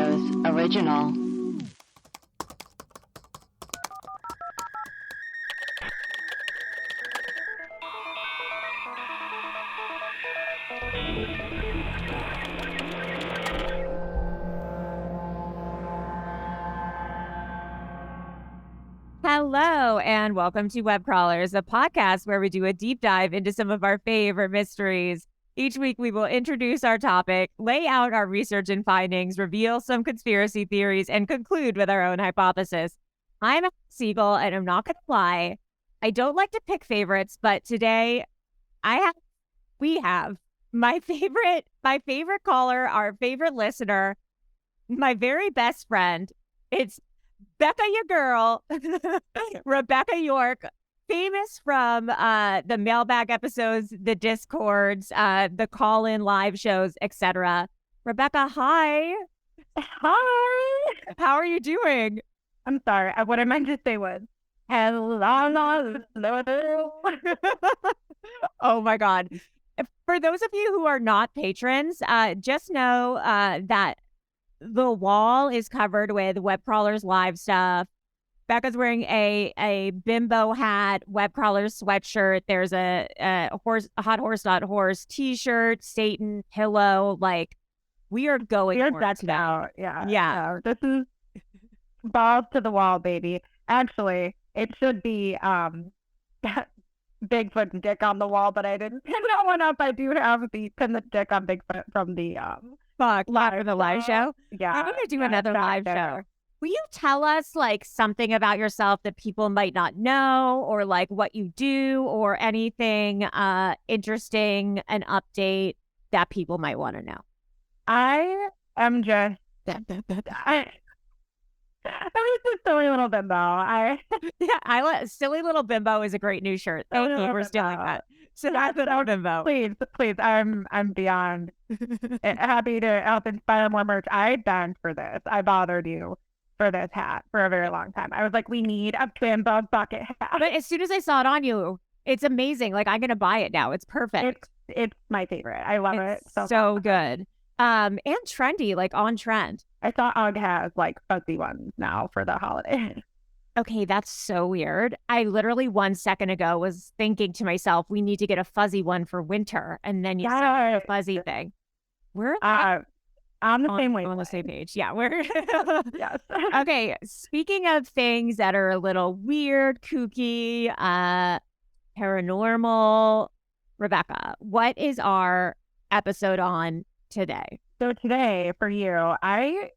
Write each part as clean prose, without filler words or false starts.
Studios original. Hello, and welcome to Web Crawlers, a podcast where we do a deep dive into some of our favorite mysteries. Each week, we will introduce our topic, lay out our research and findings, reveal some conspiracy theories, and conclude with our own hypothesis. I'm Siegel, and I'm not going to lie, I don't like to pick favorites, but today we have my favorite caller, our favorite listener, my very best friend. It's Becca, your girl, Rebecca York, famous from the mailbag episodes, the Discords, the call-in live shows, etc. Rebecca, hi. Hi. How are you doing? I'm sorry. What I meant to say was, hello. Oh my God. For those of you who are not patrons, just know that the wall is covered with Web Crawlers live stuff. Becca's wearing a bimbo hat, Web Crawlers sweatshirt. There's a hot horse t-shirt, Satan pillow. Like, we are going. You're decked out. Yeah. So this is balls to the wall, baby. Actually, it should be Bigfoot dick on the wall, but I didn't pin that one up. I do have the dick on Bigfoot from the live show. Yeah, I'm gonna do another live show. Will you tell us like something about yourself that people might not know, or like what you do, or anything interesting, an update that people might want to know? I am just I'm just a silly little bimbo. Silly little bimbo is a great new shirt. Thank you for stealing that. So that's an bimbo. Please, I'm beyond happy to help inspire more merch. I begged for this. I bothered you for this hat for a very long time. I was like, we need a bimbo bucket hat. But as soon as I saw it on you, it's amazing. Like, I'm gonna buy it now. It's perfect. It's my favorite. I love it. So good. And trendy, like on trend. I saw UGG has like fuzzy ones now for the holiday. Okay, that's so weird. I literally 1 second ago was thinking to myself, we need to get a fuzzy one for winter. And then you said the fuzzy thing. We're on the same way. On the same page. Yeah, we're yes. Okay, speaking of things that are a little weird, kooky, paranormal, Rebecca, what is our episode on today? So today for you, it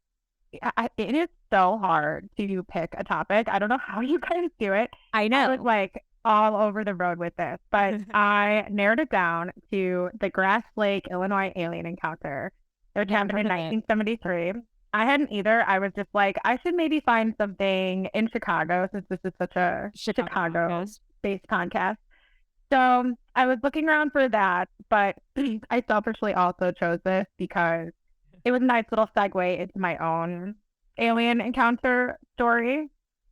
is so hard to pick a topic. I don't know how you guys do it. I know. I was like all over the road with this, but I narrowed it down to the Grass Lake, Illinois alien encounter. It happened in 1973. I hadn't either. I was just like, I should maybe find something in Chicago, since this is such a Chicago-based podcast. So I was looking around for that, but I selfishly also chose this because it was a nice little segue into my own alien encounter story.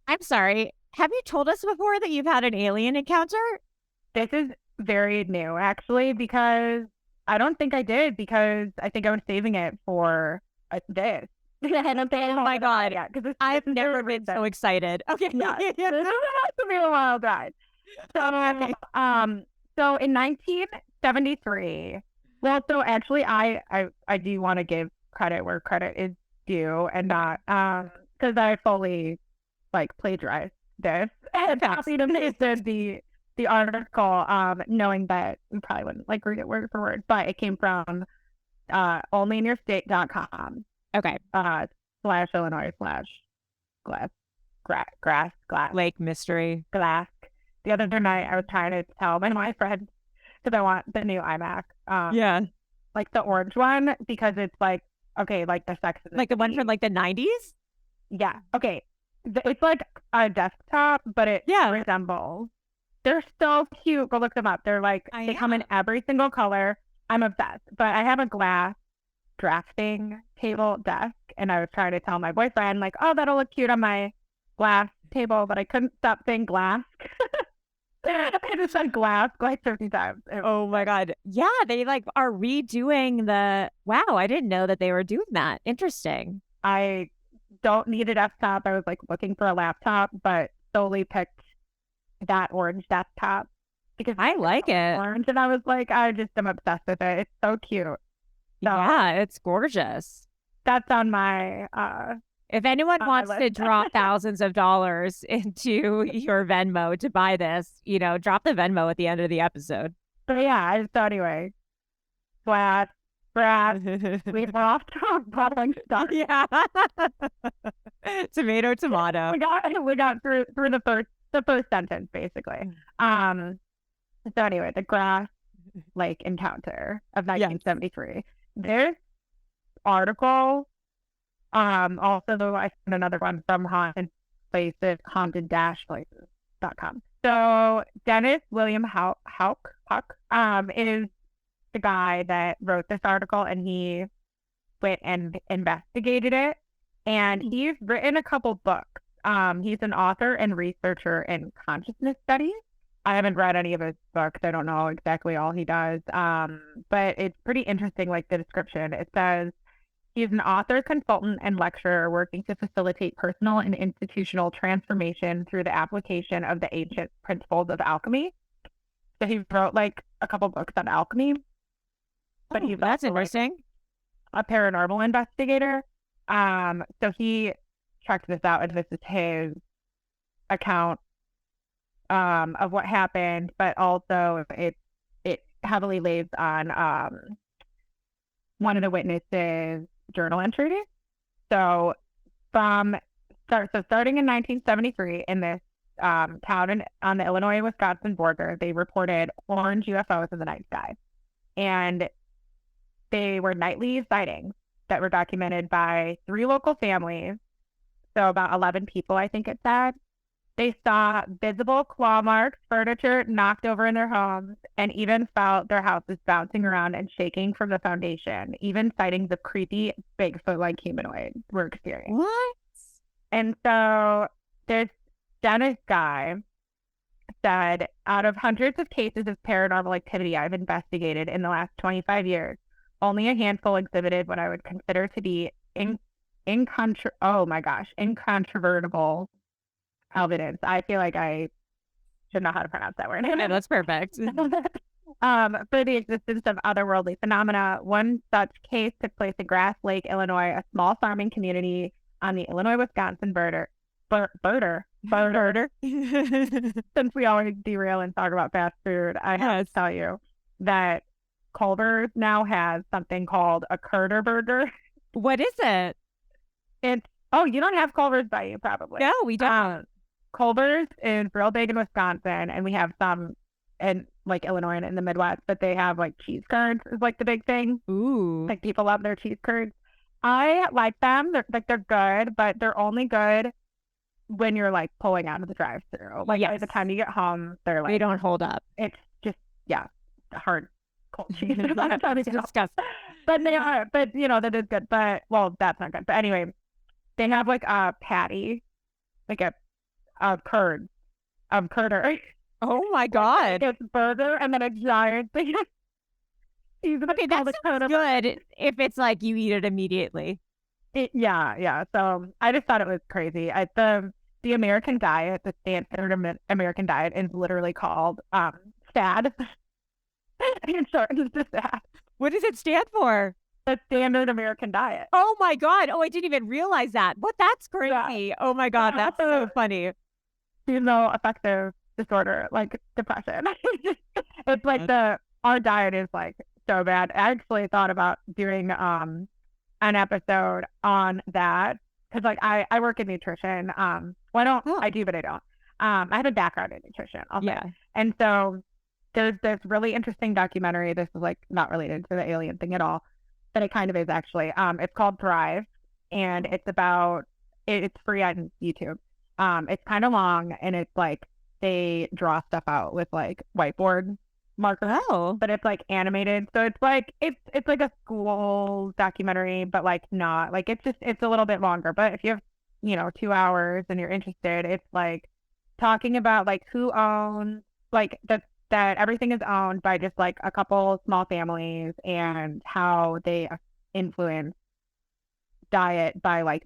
I'm sorry. Have you told us before that you've had an alien encounter? This is very new, actually, because I don't think I did, because I think I was saving it for this. Oh my God. Yeah, because I've never been so excited. Okay. Yeah. This has to be a wild ride. So in 1973, well, so actually I do want to give credit where credit is due, and not because I fully like plagiarized this and copied and pasted the article, knowing that we probably wouldn't like read it word for word, but it came from onlyinyourstate.com. Okay. /Illinois /glass Lake mystery glass. The other night I was trying to tell my friend, because I want the new iMac. Yeah. Like the orange one, because it's like, okay, like the Sex and the like the one from like the 90s? Yeah. Okay. It's like a desktop, but it resembles. They're so cute. Go look them up. They're like, they come in every single color. I'm obsessed. But I have a glass drafting table desk, and I was trying to tell my boyfriend, like, oh, that'll look cute on my glass table, but I couldn't stop saying glass. I just said glass like 30 times. Oh my God. Yeah, they like are redoing the, wow, I didn't know that they were doing that. Interesting. I don't need a desktop. I was like looking for a laptop, but solely picked that orange desktop because I like it. orange, and I was like, I just am obsessed with it. It's so cute. So Yeah, it's gorgeous. that's on my If anyone on my wants to list. drop thousands of dollars into your Venmo to buy this, drop the Venmo at the end of the episode. But yeah, so anyway, glass, brass, we went off to bottling stuff. Yeah. Tomato. We got through the first sentence basically. So anyway, the Grass Lake encounter of 1973. There's article. Also, though, I found another one from haunted-places.com. So Dennis William Houck is the guy that wrote this article, and he went and investigated it. And he's written a couple books. He's an author and researcher in consciousness studies. I haven't read any of his books. I don't know exactly all he does. But it's pretty interesting, like the description. It says, he's an author, consultant, and lecturer working to facilitate personal and institutional transformation through the application of the ancient principles of alchemy. So he wrote like a couple books on alchemy. But he's that's also, interesting. a paranormal investigator. So he checked this out, and this is his account of what happened, but also it heavily lays on one of the witnesses' journal entries. So starting in 1973 in this town on the Illinois-Wisconsin border, they reported orange UFOs in the night sky. And they were nightly sightings that were documented by 3 local families. So about 11 people, I think it said. They saw visible claw marks, furniture knocked over in their homes, and even felt their houses bouncing around and shaking from the foundation. Even sightings of creepy Bigfoot-like humanoids were experienced. What? And so this Dennis guy said, out of hundreds of cases of paranormal activity I've investigated in the last 25 years, only a handful exhibited what I would consider to be incontrovertible evidence. I feel like I should know how to pronounce that word. Yeah, that's perfect. For the existence of otherworldly phenomena. One such case took place in Grass Lake, Illinois, a small farming community on the Illinois-Wisconsin border. Since we always derail and talk about fast food, I have to tell you that Culver's now has something called a Curder Burger. What is it? You don't have Culver's by you, probably. No, we don't. Culver's is real big in Wisconsin, and we have some in like Illinois and in the Midwest, but they have like cheese curds is like the big thing. Ooh. Like people love their cheese curds. I like them. They're good, but they're only good when you're like pulling out of the drive-thru. Like by the time you get home, they don't hold up. It's just hard cold cheese. It's disgusting. But they are. But that is good. But that's not good. But anyway, they have like a patty, like a curder. Oh my God. It's burger and then a giant thing. Okay, that's good if it's like you eat it immediately. Yeah. So I just thought it was crazy. The American diet, the standard American diet, is literally called SAD. In short, it's just SAD. What does it stand for? The standard American diet. Oh my God. Oh, I didn't even realize that. What? That's crazy. Yeah. Oh my God. That's so funny. Affective disorder, like depression. It's like our diet is like so bad. I actually thought about doing an episode on that because like I work in nutrition. I do, but I don't. I have a background in nutrition. And so there's this really interesting documentary. This is like not related to the alien thing at all, but it kind of is actually. It's called Thrive, and it's free on YouTube. It's kind of long, and it's like they draw stuff out with like whiteboard markers. Oh. But it's like animated, so it's like it's like a school documentary, but like not like it's a little bit longer. But if you have 2 hours and you're interested, it's like talking about like who owns like that everything is owned by just like a couple small families and how they influence diet by like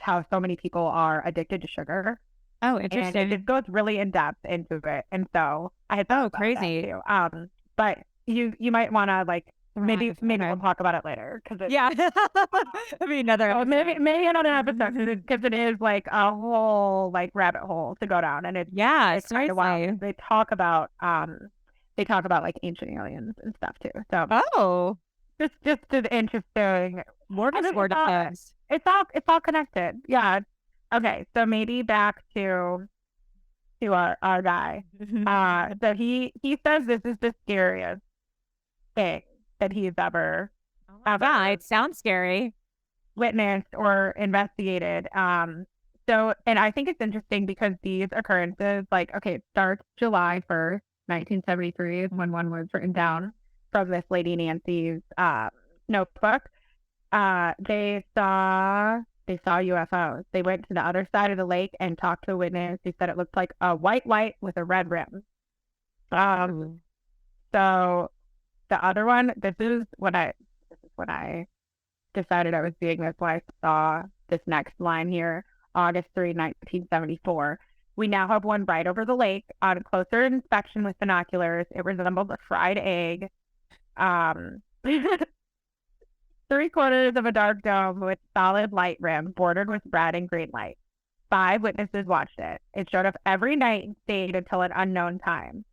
how so many people are addicted to sugar. Oh, And interesting. it goes really in depth into it. And so I had thought about crazy. that too. But you might want to like maybe we'll talk about it later because yeah, I mean another maybe another episode because it is like a whole like rabbit hole to go down, and it's kind of wild. They talk about like ancient aliens and stuff too. So just an interesting more details. It's all connected. Yeah. Okay, so maybe back to our guy. So he says this is the scariest thing that he's ever it sounds scary. Witnessed or investigated. So, and I think it's interesting because these occurrences, like, okay, it starts July 1st, 1973 is when one was written down from this lady Nancy's notebook. They saw UFOs. They went to the other side of the lake and talked to a witness who said it looked like a white light with a red rim. So the other one, this is when I decided I was doing this when I saw this next line here, August 3, 1974. We now have one right over the lake. On closer inspection with binoculars, it resembled a fried egg. 3/4 of a dark dome with solid light rim bordered with red and green light. 5 witnesses watched it. It showed up every night and stayed until an unknown time.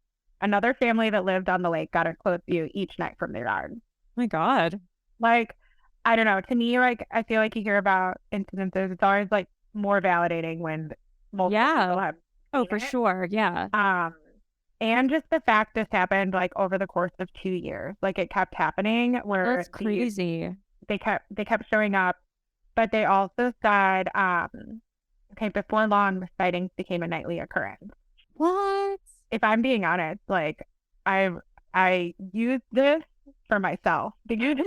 Another family that lived on the lake got a close view each night from their yard. Oh my God. Like, I don't know. To me, like, I feel like you hear about incidences. It's always like more validating when multiple people have. Oh, for sure. Yeah. And just the fact this happened like over the course of 2 years, like it kept happening where that's crazy. They kept showing up, but they also said, okay, before long, the sightings became a nightly occurrence. What? If I'm being honest, like I used this for myself because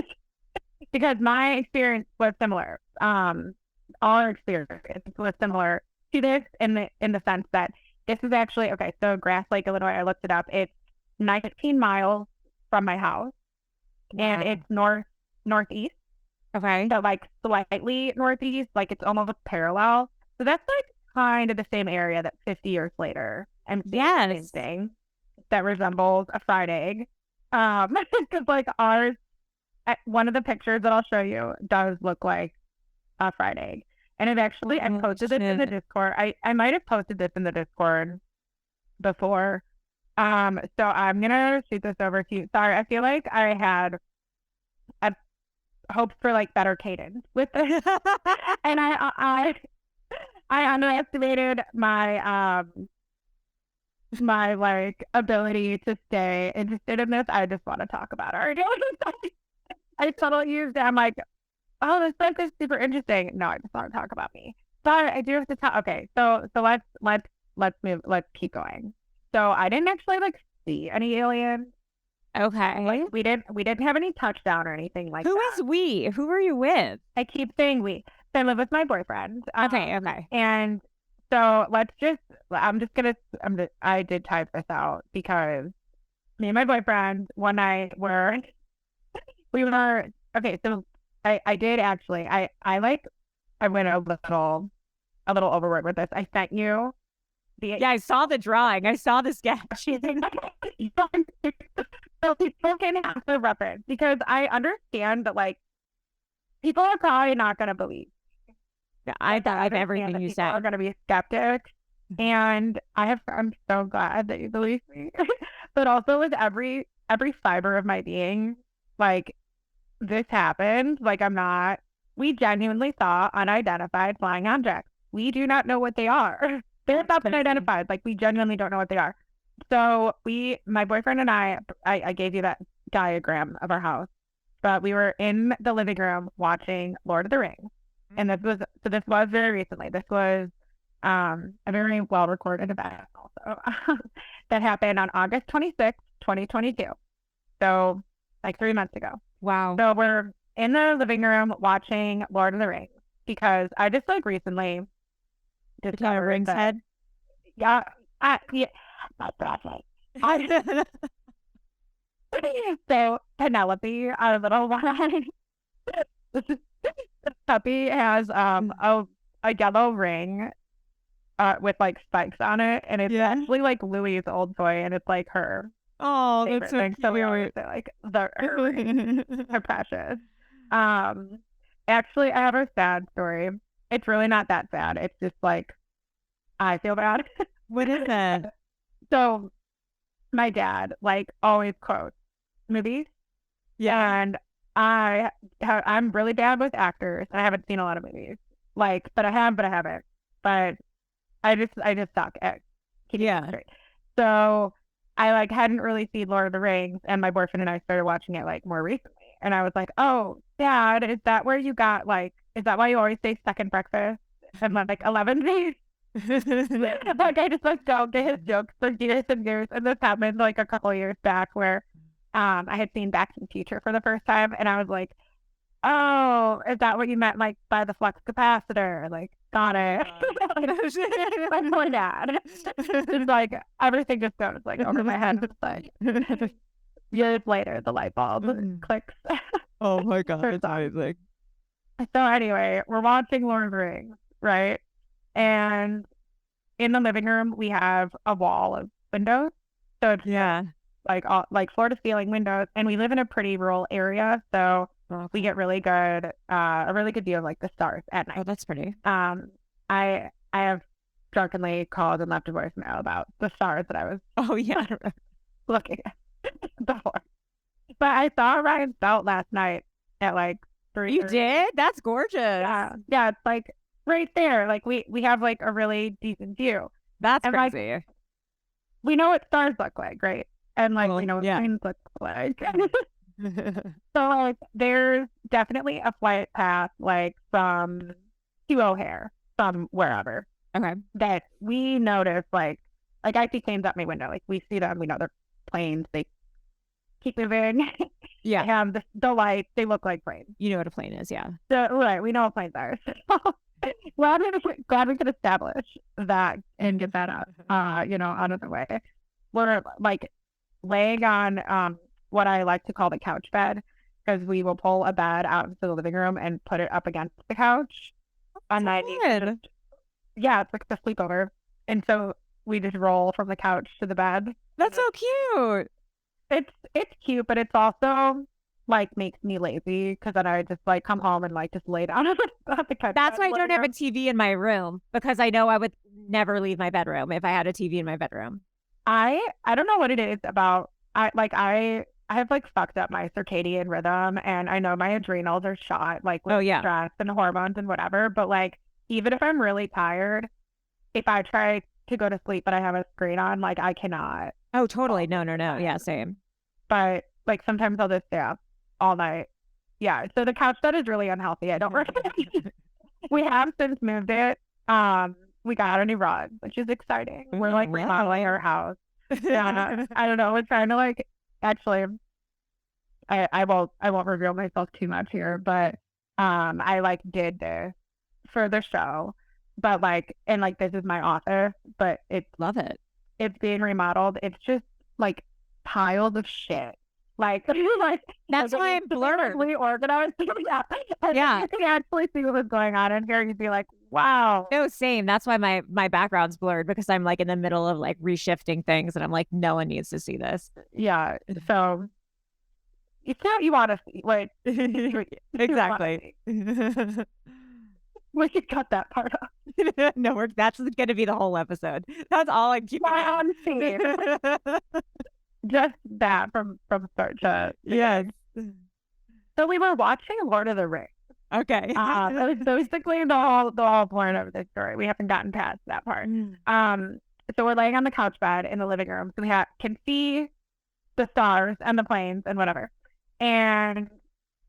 my experience was similar. Our experience was similar to this in the sense that this is actually okay. So Grass Lake, Illinois, I looked it up. It's 19 miles from my house, and it's northeast. Okay. So like slightly northeast, like it's almost parallel. So that's like kind of the same area that 50 years later I'm seeing the same thing that resembles a fried egg. Because like ours, one of the pictures that I'll show you does look like a fried egg. And it actually, I posted this in the Discord. I might have posted this in the Discord before. So I'm gonna shoot this over to you. Sorry, I feel like I had hopes for like better cadence with this, and I underestimated my my like ability to stay interested in this. I just want to talk about it. I totally used it. I'm like, oh, this book is super interesting. No, I just want to talk about me. But I do have to talk. Okay, so let's move. Let's keep going. So I didn't actually like see any aliens. Okay. Like we didn't have any touchdown or anything like that. Who is we? Who are you with? I keep saying we. So I live with my boyfriend. Okay. And so I did type this out because me and my boyfriend one night we were okay. So I did actually. I went a little overboard with this. I sent you. I saw the drawing. I saw the sketch. So people can have the reference because I understand that like people are probably not going to believe. I thought of everything you said. Are going to be skeptics, and I'm so glad that you believe me. But also with every fiber of my being, like this happened. Like we genuinely saw unidentified flying objects. We do not know what they are. They're not unidentified. Like we genuinely don't know what they are. So my boyfriend and I gave you that diagram of our house, but we were in the living room watching Lord of the Rings. And this was very recently. This was a very well recorded event also that happened on August 26th, 2022. So like 3 months ago. Wow. So we're in the living room watching Lord of the Rings because I just like recently discovered Ring's head. Yeah. My project. So Penelope, our little one, This puppy has a yellow ring with like spikes on it, and it's actually like Louie's old toy, and it's like her Oh, favorite that's so thing. So we always cute. say like her ring. They're precious. Um, Actually, I have a sad story. It's really not that sad. It's just like I feel bad. What is that? So my dad like always quotes movies, Yeah. and I'm really bad with actors. I haven't seen a lot of movies, like, but I haven't. But I just suck at keeping it Yeah. straight. So I like hadn't really seen Lord of the Rings, and my boyfriend and I started watching it like more recently. And I was like, "Oh, Dad, is that where you got like? Is that why you always say second breakfast?" And I'm like 11 days. Like I just like don't get his jokes for years and years. And this happened like a couple of years back where I had seen Back to the Future for the first time, and I was like, "Oh, is that what you meant like by the flux capacitor?" Like, got it. Like my dad. It's like everything just goes like over my head. It's like years later, the light bulb clicks. Oh my God, Turns it's on. amazing. So anyway, we're watching Lord of the Rings, right? And in the living room, we have a wall of windows. So it's Yeah. like all, like floor to ceiling windows, and we live in a pretty rural area, so we get really good a really good view of like the stars at Oh, night. that's pretty. I have drunkenly called and left a voicemail about the stars that I was Oh yeah. looking at before. But I saw Ryan's belt last night at like 3:30. You did? That's gorgeous. Yeah, it's like right there. Like we have like a really decent view. That's And like crazy. we know what stars look like, right? And like Well, we know what yeah. planes look like. So like there's definitely a flight path like from Hugh O'Hare, from wherever, Okay. that we notice like I see planes out my window. Like we see them, we know they're planes, they keep moving. They Yeah. have the lights, they look like planes. You know what a plane is, yeah. So right, we know what planes are. So glad we could establish that and get that out out of the way. We're like laying on what I like to call the couch bed, because we will pull a bed out into the living room and put it up against the couch. On night, Good. yeah, it's like the sleepover, and so we just roll from the couch to the bed. That's so cute. It's cute, but it's also like makes me lazy, because then I just like come home and like just lay down on the couch. That's why I don't living have a room. TV in my room, because I know I would never leave my bedroom if I had a TV in my bedroom. I don't know what it is about. I have like fucked up my circadian rhythm, and I know my adrenals are shot like with Oh, yeah. stress and hormones and whatever. But like even if I'm really tired, if I try to go to sleep but I have a screen on, like I cannot. Oh, totally. No. Yeah, same. But like sometimes I'll just stay up all night. Yeah. So the couch bed is really unhealthy. I don't recommend it. We have since moved it. We got a new rug, which is exciting. We're like remodeling our house. Yeah, I don't know. We're trying to like actually. I won't reveal myself too much here, but I like did this for the show, but like and like this is my office, but Love it. it's being remodeled. It's just like piles of shit. Like That's why I'm blurred. We organized. Yeah. And Yeah. you can actually see what was going on in here. You'd be like, wow. No, same. That's why my background's blurred, because I'm like in the middle of like reshifting things, and I'm like, no one needs to see this. Yeah. So it's not you want to see. Like Exactly. we could cut that part off. No, that's going to be the whole episode. That's all I'm keeping. My on scene. Just that from start to Yes. So we were watching Lord of the Rings. Okay. That was basically the whole point of this story. We haven't gotten past that part. So we're laying on the couch bed in the living room, so we can see the stars and the planes and whatever. And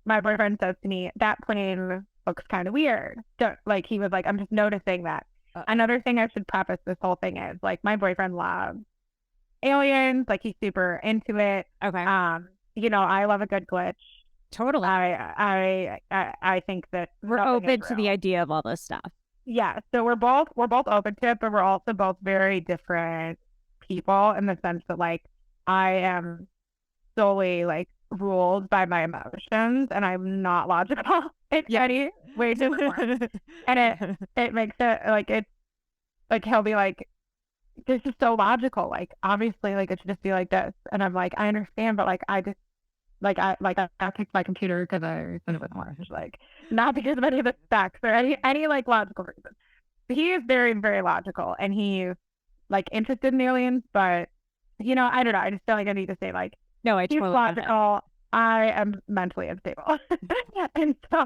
my boyfriend says to me, "That plane looks kind of weird." Like he was like, "I'm just noticing that." Another thing I should preface this whole thing is like my boyfriend loves aliens, like he's super into it. Okay. I love a good glitch. Totally. I think that We're nothing open is to the real. idea of all this stuff. Yeah, so we're both open to it, but we're also both very different people in the sense that like I am solely like ruled by my emotions, and I'm not logical. It's Eddie way too much. And it makes it like it's like he'll be like, this is so logical. Like obviously like it should just be like this. And I'm like, I understand, but like I just I picked my computer because I said it was more like not because of any of the specs or any like logical reason. He is very, very logical and he's like interested in aliens, but I don't know. I just feel like I need to say like No, I he's totally logical. I am mentally unstable. And so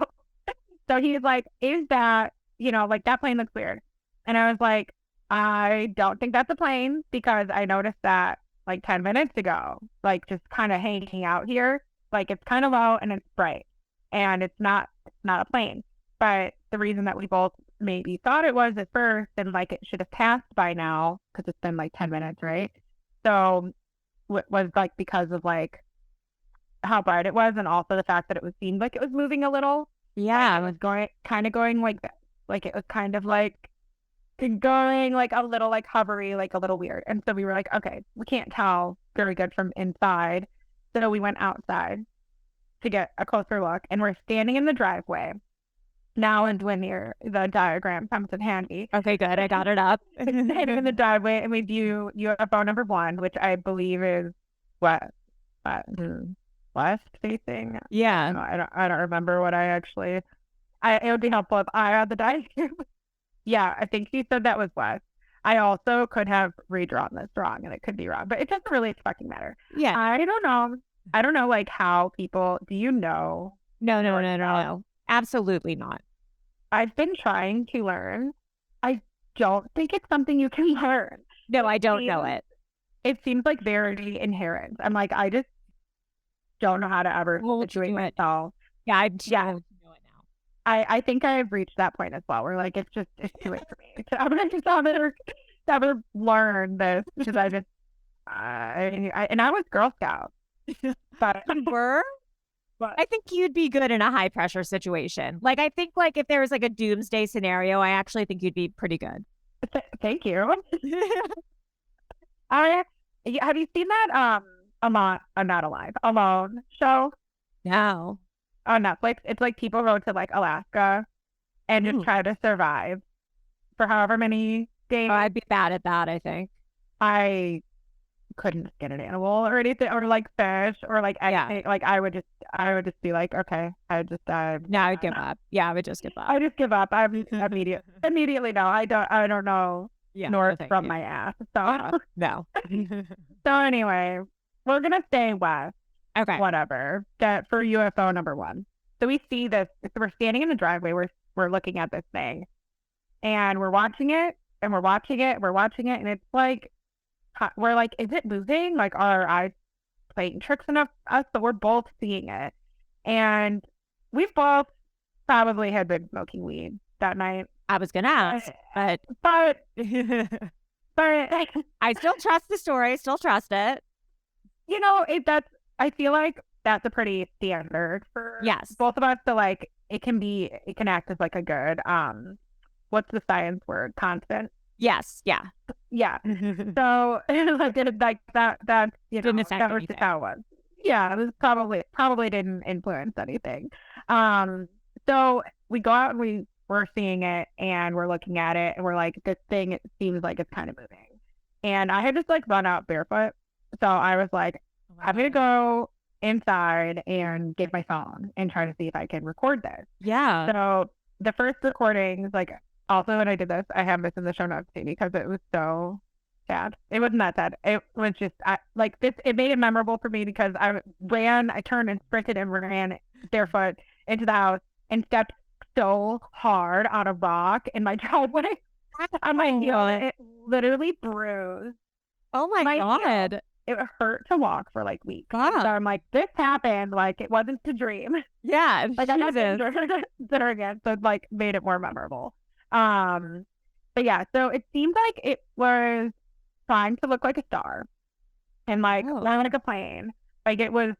he's like, is that, like that plane looks weird. And I was like, I don't think that's a plane because I noticed that like 10 minutes ago, like just kind of hanging out here. Like it's kind of low and it's bright and it's not a plane. But the reason that we both maybe thought it was at first and like it should have passed by now because it's been like 10 minutes, right? So was like because of like how bright it was and also the fact that it seemed like it was moving a little. Yeah. Like it was going like that. Like it was kind of like going like a little like hovery, like a little weird. And so we were like, okay, we can't tell very good from inside. So we went outside to get a closer look and we're standing in the driveway. Now and when the diagram comes in handy. Okay, good. I got it up. Standing in the driveway and we view UFO number 1, which I believe is west facing. Yeah. I don't remember what I actually. It would be helpful if I had the diagram. Yeah, I think he said that was west. I also could have redrawn this wrong and it could be wrong, but it doesn't really fucking matter. Yeah. I don't know. I don't know like how people. Do you know? No. Absolutely not. I've been trying to learn. I don't think it's something you can learn. No, I don't know it. It seems like very inherent. I'm like, I just don't know how to ever situate myself. Yeah, I know it now. I think I've reached that point as well. Where like it's too late for me. I'm gonna just never learn this because I just and I was Girl Scout. But you were? But I think you'd be good in a high pressure situation. Like I think like if there was like a doomsday scenario, I actually think you'd be pretty good. Thank you. Have you seen that I'm Not Alive Alone show? No. On Netflix. It's like people go to like Alaska and just try to survive for however many days. Oh, I'd be bad at that, I think. I couldn't get an animal or anything or like fish or like anything. Yeah. Like I would just be like, okay, I just no, I'd give up. Yeah, I would just give up. I just give up. I'm immediately no. I don't know north from my ass. So no. So anyway, we're gonna stay west. Okay. Whatever. That for UFO number 1. So we see this. So we're standing in the driveway. We're looking at this thing, and we're watching it, and we're watching it, and it's like we're like, is it moving? Like, are our eyes playing tricks on us? But we're both seeing it, and we both probably had been smoking weed that night. I was gonna ask, but I still trust the story. I still trust it. I feel like that's a pretty standard for both of us. So like it can act as like a good what's the science word? Constant. Yes. Yeah. Yeah. So like that didn't affect that was just how it was. Yeah, it was probably didn't influence anything. So we go out and we're seeing it and we're looking at it and we're like, this thing, it seems like it's kind of moving. And I had just like run out barefoot. So I was like, I'm going to go inside and get my phone and try to see if I can record this. Yeah. So the first recordings, like also when I did this, I have this in the show notes too because it was so sad. It wasn't that sad. It was just it made it memorable for me because I turned and sprinted and ran barefoot into the house and stepped so hard on a rock in my driveway on my heel. It literally bruised. Oh my God. Heel. It hurt to walk for like weeks. God. So I'm like, this happened. Like it wasn't a dream. Yeah. Like I'm not consider again. So it like made it more memorable. But yeah, so it seemed like it was trying to look like a star and like like a plane. Like it was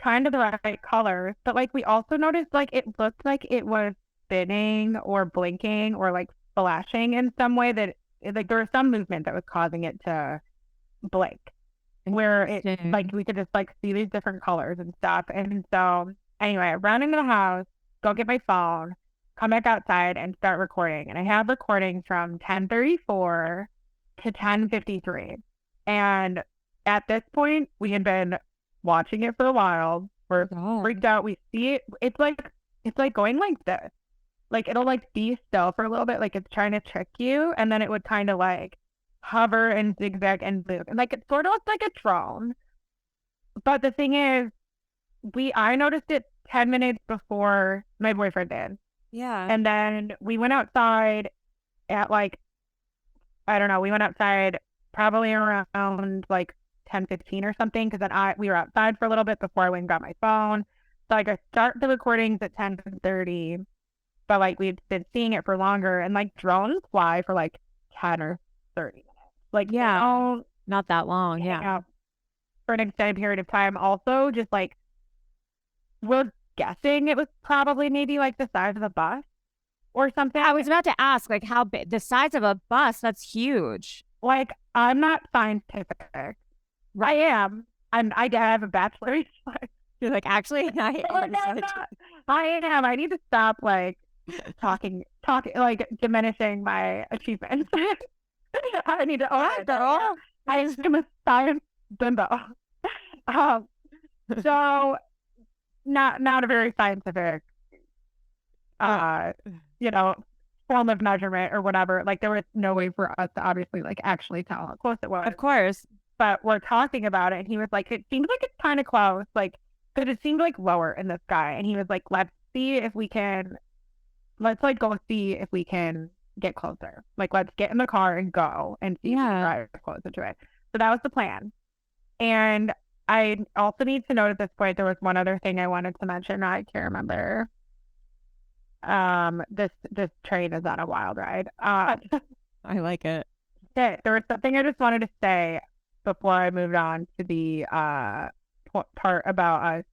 kind of the right colors, but like we also noticed like it looked like it was spinning or blinking or like flashing in some way that like there was some movement that was causing it to blink where it like we could just like see these different colors and stuff. And so anyway, I ran into the house go get my phone, come back outside and start recording. And I had recordings from 10:34 to 10:53. And at this point, we had been watching it for a while. We're freaked out. We see it. It's like going like this. Like it'll like be still for a little bit, like it's trying to trick you, and then it would kind of like hover and zigzag and move. And like it sort of looks like a drone. But the thing is, I noticed it 10 minutes before my boyfriend did. Yeah. And then we went outside at like, I don't know, we went outside probably around like 10:15 or something, because then we were outside for a little bit before I went and got my phone. So like I start the recordings at 10:30, but like we've been seeing it for longer, and like drones fly for like 10 or 30 minutes. Like yeah, not that long. Yeah. For an extended period of time. Also, just like we're guessing it was probably maybe like the size of a bus or something. I was about to ask, like, how big the size of a bus? That's huge. Like, I'm not scientific. I am. I have a bachelor's. You're like, actually, I am. I need to stop like talking, like diminishing my achievements. I need to. I am a science bimbo. So not a very scientific, form of measurement or whatever. Like there was no way for us to obviously like actually tell how close it was. Of course. But we're talking about it, and he was like, it seems like it's kind of close, like, because it seemed like lower in the sky. And he was like, let's like go see if we can get closer. Like, let's get in the car and go and see if we can drive closer to it. So that was the plan. And I also need to note at this point, there was one other thing I wanted to mention. I can't remember. This train is on a wild ride. I like it. There was something I just wanted to say before I moved on to the part about us.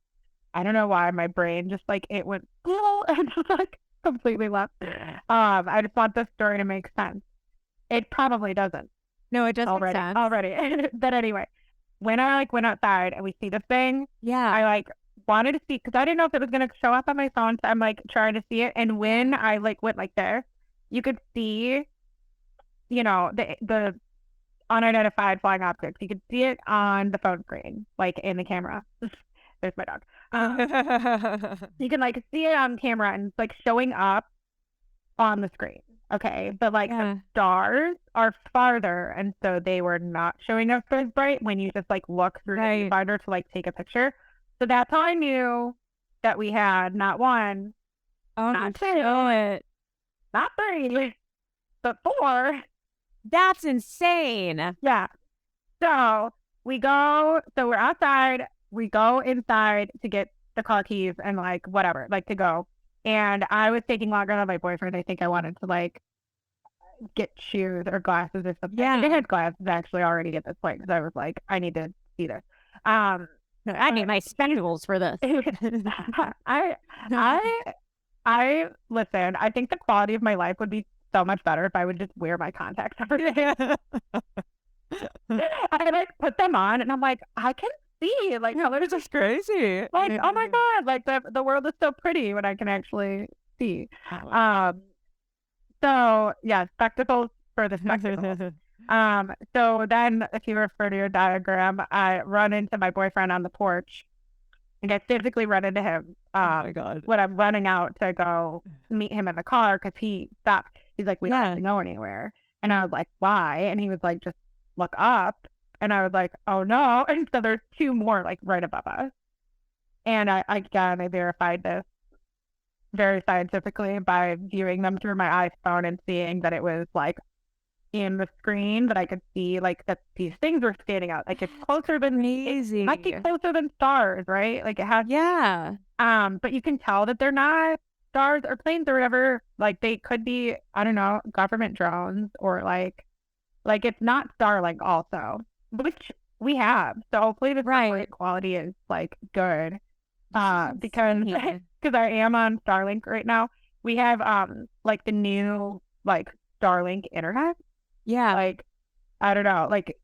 I don't know why my brain just like it went and just like completely left. I just want this story to make sense. It probably doesn't. No, it doesn't make sense already. But anyway, when I like went outside and we see this thing, I like wanted to see, because I didn't know if it was gonna show up on my phone. So I'm like trying to see it, and when I like went like this, you could see, the unidentified flying objects. You could see it on the phone screen, like in the camera. There's my dog. You can like see it on camera, and it's like showing up on the screen. Okay, but like the stars are farther, and so they were not showing up as bright when you just like look through the viewfinder to like take a picture. So that's how I knew that we had not one, not two, not three, but four. That's insane. Yeah. So we're outside, we go inside to get the car keys and like whatever, like to go. And I was taking longer than my boyfriend. I think I wanted to like get shoes or glasses or something. Yeah. I had glasses actually already at this point, because I was like, I need to see this. No, I need my spectacles for this. I listen, I think the quality of my life would be so much better if I would just wear my contacts every day. I like put them on, and I'm like, I can see, like, colors is crazy. Like, oh my god, like the world is so pretty when I can actually see. So yeah, spectacles for the spectacles. So then, if you refer to your diagram, I run into my boyfriend on the porch. And I physically run into him. Oh my god! When I'm running out to go meet him in the car, because he stopped. He's like, we don't have to go anywhere. And I was like, why? And he was like, just look up. And I was like, oh no. And so there's two more like right above us. And I verified this very scientifically by viewing them through my iPhone and seeing that it was like in the screen, that I could see like that these things were standing out. Like it's closer than amazing. It might be closer than stars, right? Like it has but you can tell that they're not stars or planes or whatever. Like they could be, I don't know, government drones, or like it's not Starlink also, which we have. So hopefully the quality is like good. Because I am on Starlink right now. We have like the new like Starlink internet. Yeah. Like I don't know, like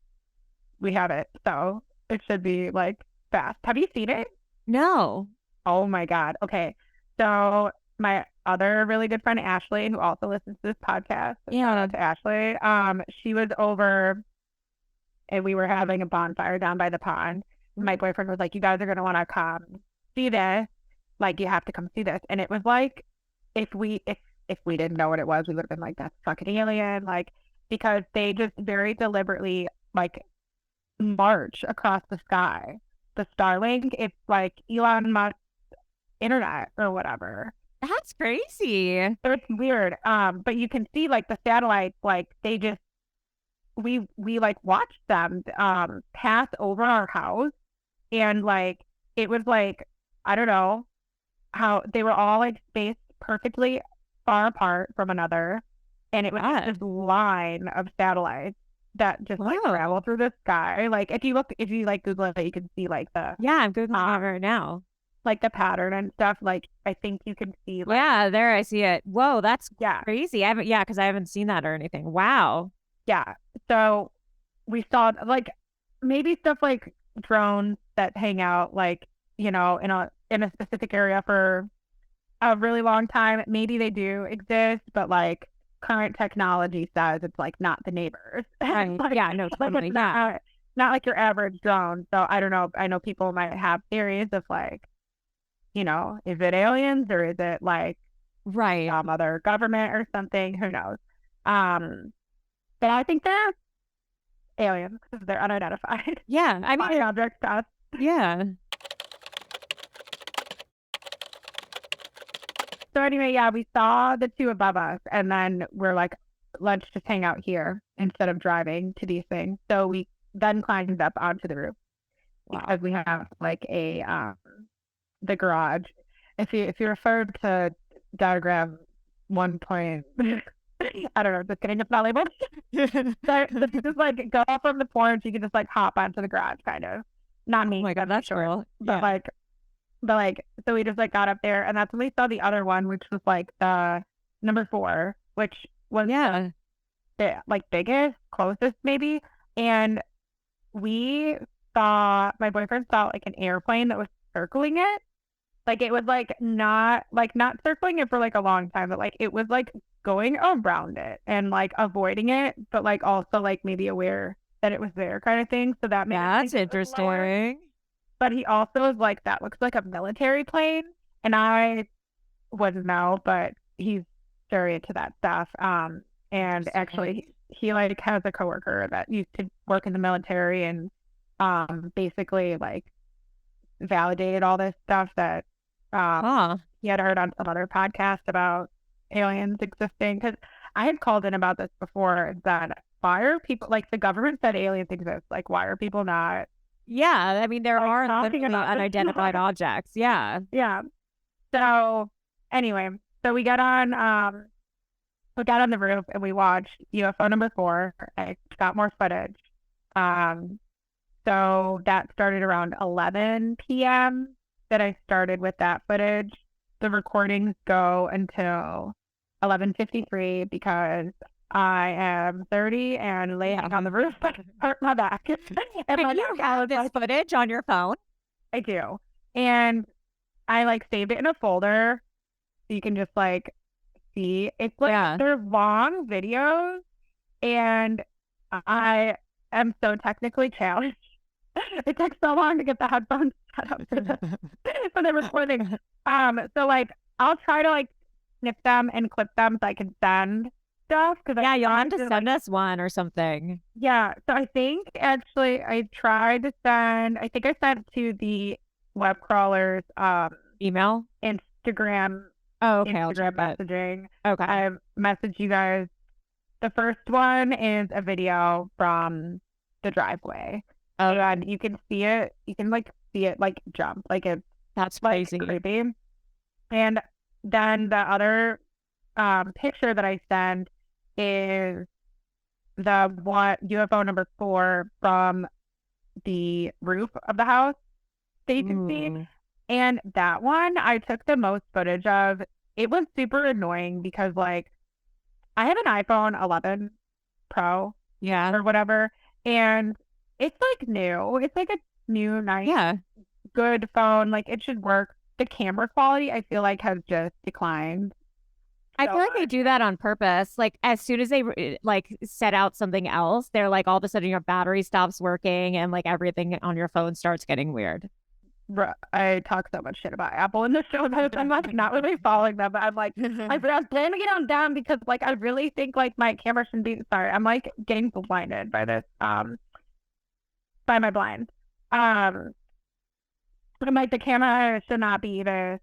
we have it, so it should be like fast. Have you seen it? No. Oh my god. Okay. So my other really good friend, Ashley, who also listens to this podcast. Yeah. Shout out to Ashley. She was over and we were having a bonfire down by the pond. My boyfriend was like, you guys are going to want to come see this. Like, you have to come see this. And it was like, if we didn't know what it was, we would have been like, that's fucking alien. Like, because they just very deliberately like march across the sky. The Starlink, it's like Elon Musk's internet or whatever. That's crazy. So it's weird. But you can see like the satellites, like they just we like watched them pass over our house, and like it was like, I don't know how they were all like spaced perfectly far apart from another, and it was just this line of satellites that just like travel through the sky. Like if you like Google it, you can see like the I'm Googling it right now, like the pattern and stuff. Like I think you can see like, there I see it. Whoa, that's crazy. Because I haven't seen that or anything. Wow. Yeah. So we saw like maybe stuff like drones that hang out like, you know, in a specific area for a really long time. Maybe they do exist, but like current technology says it's like not the neighbors. Right. Like, yeah, no, totally. Not like your average drone. So I don't know. I know people might have theories of like, you know, is it aliens or is it like some other government or something? Who knows? But I think they're aliens because they're unidentified. Yeah, I mean, objects to us. Yeah. So anyway, yeah, we saw the two above us, and then we're like, let's just hang out here instead of driving to these things. So we then climbed up onto the roof because we have like the garage. If you refer to diagram 1 point, I don't know, just kidding, it's not labeled. So just like go from the porch, you can just like hop onto the garage, kind of. Not me. Oh my God, that's cool. But like, so we just like got up there, and that's when we saw the other one, which was like the number 4, which was the like biggest, closest maybe. And my boyfriend saw like an airplane that was circling it. Like it was like not circling it for like a long time, but like it was like going around it and like avoiding it, but like also like maybe aware that it was there kind of thing. So that's interesting. But he also was like, that looks like a military plane. And I wouldn't know, but he's very into that stuff. And actually he like has a coworker that used to work in the military and basically like validated all this stuff that he had heard on some other podcast about aliens existing. Because I had called in about this before, that why are people, like the government said aliens exist, like why are people not? Yeah, I mean there like, are literally unidentified objects. Yeah. So anyway, so we got on the roof and we watched UFO number 4. I got more footage. So that started around 11 p.m. that I started with that footage. The recordings go until 11:53 because I am 30 and laying on the roof, but hurt my back. And you have this footage on your phone? I do. And I like saved it in a folder so you can just like see. It's like they're long videos, and I am so technically challenged. It takes so long to get the headphones set up for the recording. So like I'll try to like snip them and clip them so I can send stuff. You'll have to send us one or something. Yeah. So I think actually I tried to send. I think I sent to the Webcrawlers email, Instagram. Oh, okay. Instagram messaging. Okay. I messaged you guys. The first one is a video from the driveway. Oh, and you can see it. You can like see it like jump. Like that's like crazy. Creepy. And then the other picture that I sent is the one UFO number 4 from the roof of the house that you can see. And that one I took the most footage of. It was super annoying because like I have an iPhone 11 Pro or whatever, and it's like new. It's like a new, nice, good phone. Like it should work the camera quality, I feel like, has just declined. I feel like they do that on purpose. Like as soon as they like set out something else, they're like all of a sudden your battery stops working and like everything on your phone starts getting weird. I talk so much shit about Apple in the show notes. I'm like not really following them, but I'm like, I was blaming it on them because like I really think like my camera shouldn't be. Sorry, I'm like getting blinded by this by my blind. I'm like the camera should not be this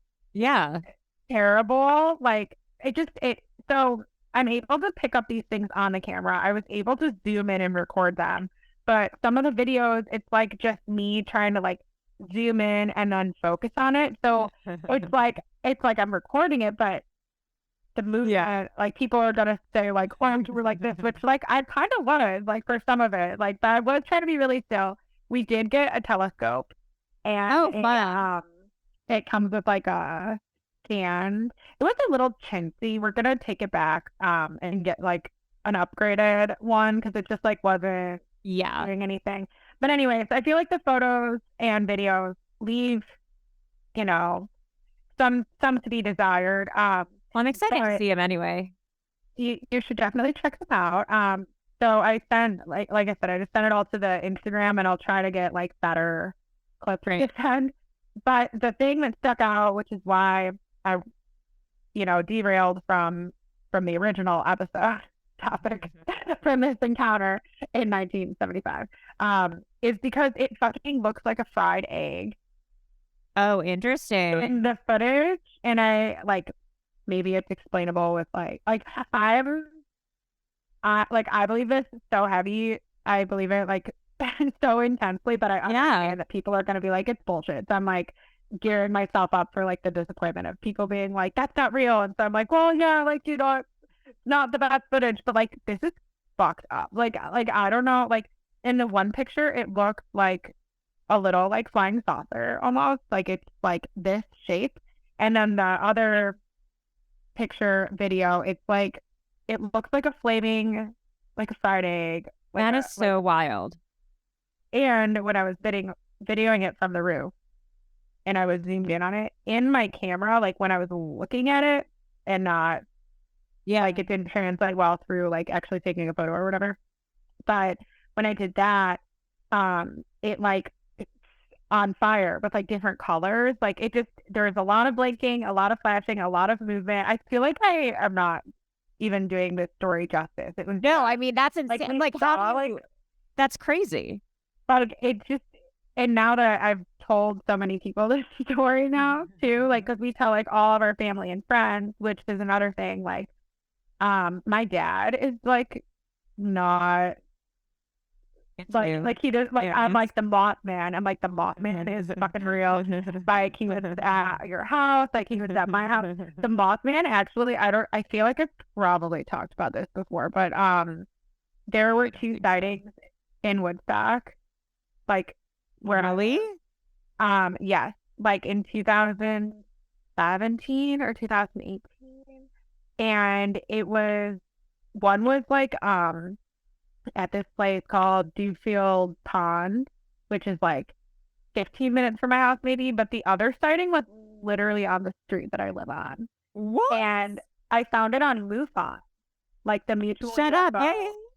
terrible. Like so I'm able to pick up these things on the camera. I was able to zoom in and record them, but some of the videos it's like just me trying to like zoom in and then focus on it. So it's like I'm recording it, but the movement, like people are gonna say like, "Oh, we're like this," which like I kind of was like for some of it, like, but I was trying to be really still. We did get a telescope, and it comes with like a stand. It was a little chintzy. We're gonna take it back and get like an upgraded one because it just like wasn't doing anything. But anyways, I feel like the photos and videos leave, you know, some to be desired. Well, I'm excited to see them anyway. You should definitely check them out. So I send like I said, I just send it all to the Instagram, and I'll try to get like better clips to send. But the thing that stuck out, which is why I, derailed from the original episode topic from this encounter in 1975, is because it fucking looks like a fried egg. Oh, interesting. In the footage, and I like maybe it's explainable with like I believe this is so heavy. I believe it like so intensely, but I understand that people are going to be like, it's bullshit. So I'm like gearing myself up for like the disappointment of people being like, that's not real. And so I'm like, well, yeah, like, not the best footage, but like, this is fucked up. Like, I don't know. Like in the one picture, it looks like a little like flying saucer almost. Like it's like this shape. And then the other picture video, it's like, it looks like a flaming, like a fried egg. That is so wild. And when I was videoing it from the roof and I was zoomed in on it in my camera, like when I was looking at it and not, like it didn't translate well through like actually taking a photo or whatever. But when I did that, it like it's on fire with like different colors. Like it just, there's a lot of blinking, a lot of flashing, a lot of movement. I feel like I am not even doing this story justice. It was I mean, that's insane. Like how, that's crazy. But it just, and now that I've told so many people this story now too, like, because we tell like all of our family and friends, which is another thing. Like, my dad is like not like he does like I'm like the Mothman. I'm like the Mothman is fucking real. Like he was at your house, like he was at my house. The Mothman actually, I feel like I've probably talked about this before, but there were 2 sightings in Woodstock. Like where yes, like in 2017 or 2018, and one was like at this place called Dewfield Pond, which is like 15 minutes from my house maybe, but the other sighting was literally on the street that I live on. What? And I found it on MUFON, like the mutual. Shut up!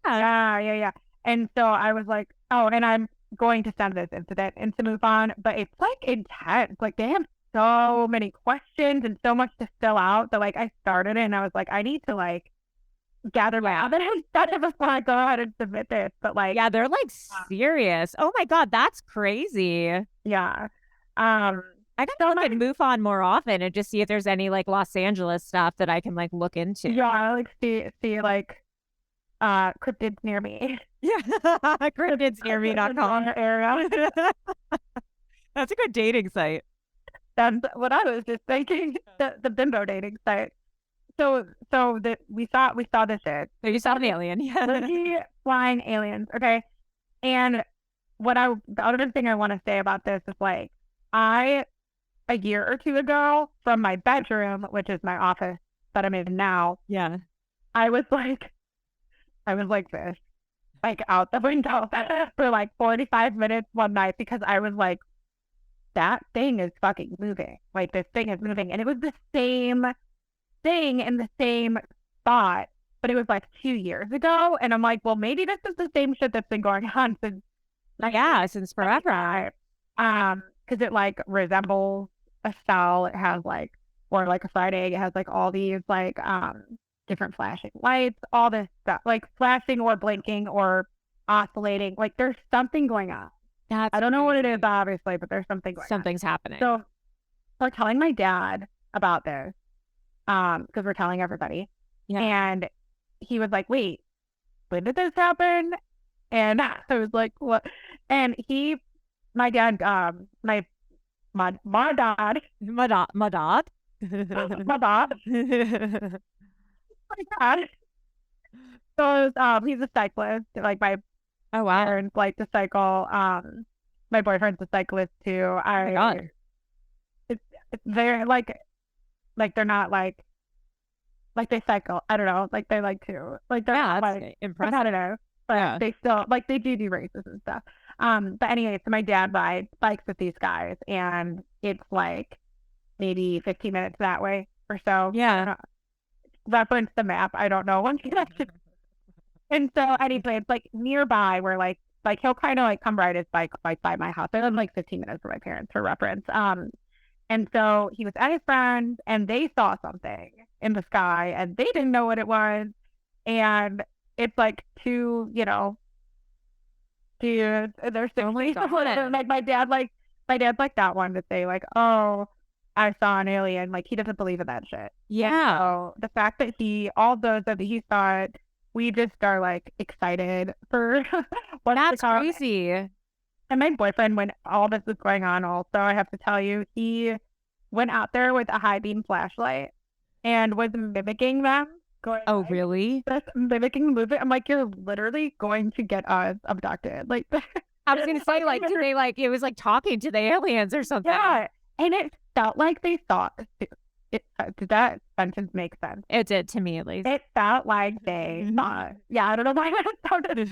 Yeah. And so I was like, oh, and I'm going to send this incident into MUFON, but it's like intense. Like they have so many questions and so much to fill out that like I started it and I was like, I need to like gather my evidence before I go ahead and submit this. But like, they're like serious. Oh my God, that's crazy. Yeah. I gotta look at MUFON more often and just see if there's any like Los Angeles stuff that I can like look into. Yeah, I like see like cryptids near me. Yeah. Cryptidsnearme.com area. That's a good dating site. That's what I was just thinking. The bimbo dating site. So we saw this shit. So you saw an alien. Yeah. Flying aliens. Okay. And the other thing I want to say about this is like a year or 2 ago from my bedroom, which is my office that I'm in now. Yeah. I was like this, like out the window for like 45 minutes one night because I was like that thing is fucking moving. Like, this thing is moving. And it was the same thing in the same spot, but it was like 2 years ago. And I'm like, well, maybe this is the same shit that's been going on since since forever. Because it like resembles a cell. It has like, or like a fried egg. It has like all these like different flashing lights, all this stuff, like flashing or blinking or oscillating. Like there's something going on. I don't know what it is, obviously, but there's something going on. Something's happening. So we're telling my dad about this because we're telling everybody. Yeah. And he was like, wait, when did this happen? And I was like, what? And my dad, my dad, My dad. my dad, so he's a cyclist. Like my Oh wow. parents like to cycle. My boyfriend's a cyclist too. Oh my God. They're like they're not like they cycle. I don't know. Like they like to like they're not that's like impressive. competitive, but they still like they do races and stuff. But anyway, so my dad bikes with these guys, and it's like maybe 15 minutes that way or so. Yeah. Reference the map. I don't know one connection. And so anyway, it's like nearby where like he'll kind of like come ride his bike like by my house. I live like 15 minutes from my parents for reference. And so he was at his friends, and they saw something in the sky, and they didn't know what it was. And it's like two, dudes, and they're simply like my dad's like that one to say like, oh, I saw an alien. Like he doesn't believe in that shit. Yeah. So the fact that he saw it, we just are like excited for what's That's crazy. And my boyfriend, when all this was going on, also, I have to tell you, he went out there with a high beam flashlight and was mimicking them. Oh, really? Just mimicking the movement. I'm like, you're literally going to get us abducted. Like, I was gonna say, like, did they like? It was like talking to the aliens or something. Yeah, and it felt like they thought. Did that sentence make sense? It did to me, at least. It felt like they thought. Yeah, I don't know why that sounded.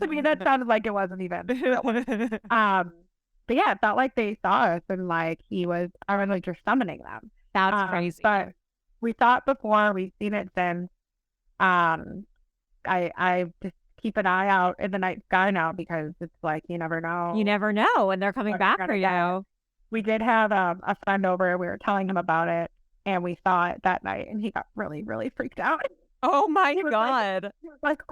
To me, that sounded like it wasn't even. But yeah, it felt like they saw us, and like I was like, you're summoning them. That's crazy. But we saw it before. We've seen it since. I just keep an eye out in the night sky now, because it's like you never know. You never know, and they're coming back for you. We did have a friend over. We were telling him about it, and we saw it that night, and he got really, really freaked out. Oh my God! He was like,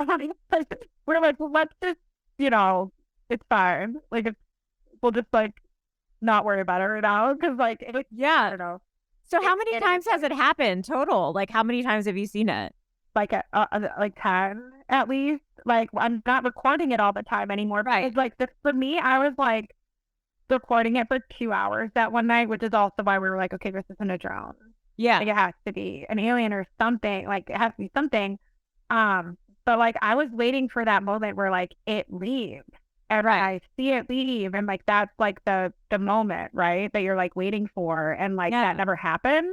we're like, well, let's just, it's fine. Like, we'll just like not worry about it right now, because like, I don't know. So how many times has it happened total? Like, how many times have you seen it? Like 10 at least. Like, I'm not recording it all the time anymore. Right. It's like this for me. I was like recording it for 2 hours that one night, which is also why we were like, okay, this isn't a drone. Yeah. Like, it has to be an alien or something. Like, it has to be something. But like, I was waiting for that moment where like it leaves, and I see it leave, and like that's like the moment, right, that you're like waiting for, and like that never happened.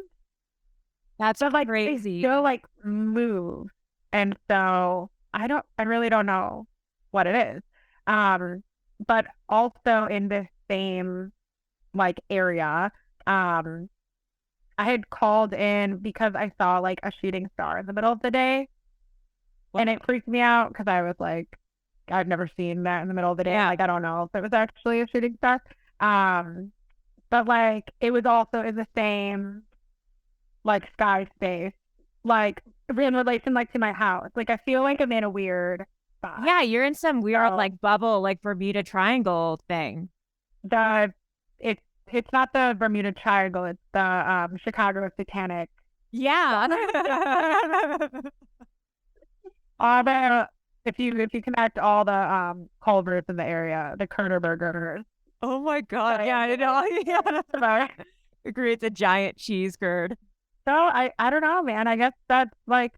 That's so like crazy. They still like move, and so I really don't know what it is. But also in the same like area, I had called in because I saw like a shooting star in the middle of the day. What? And it freaked me out because I was like, I've never seen that in the middle of the day. Like, I don't know if it was actually a shooting star. But like, it was also in the same like sky space, like in relation like to my house. Like, I feel like I'm in a weird spot. Yeah, you're in some weird like bubble, like Bermuda Triangle thing. It's not the Bermuda Triangle. It's the Chicago Satanic. Yeah. If you connect all the culverts in the area, the Kurderbergers. Oh my God! Yeah, I know. Yeah. Agree. It's a giant cheese curd. So I don't know, man. I guess that's like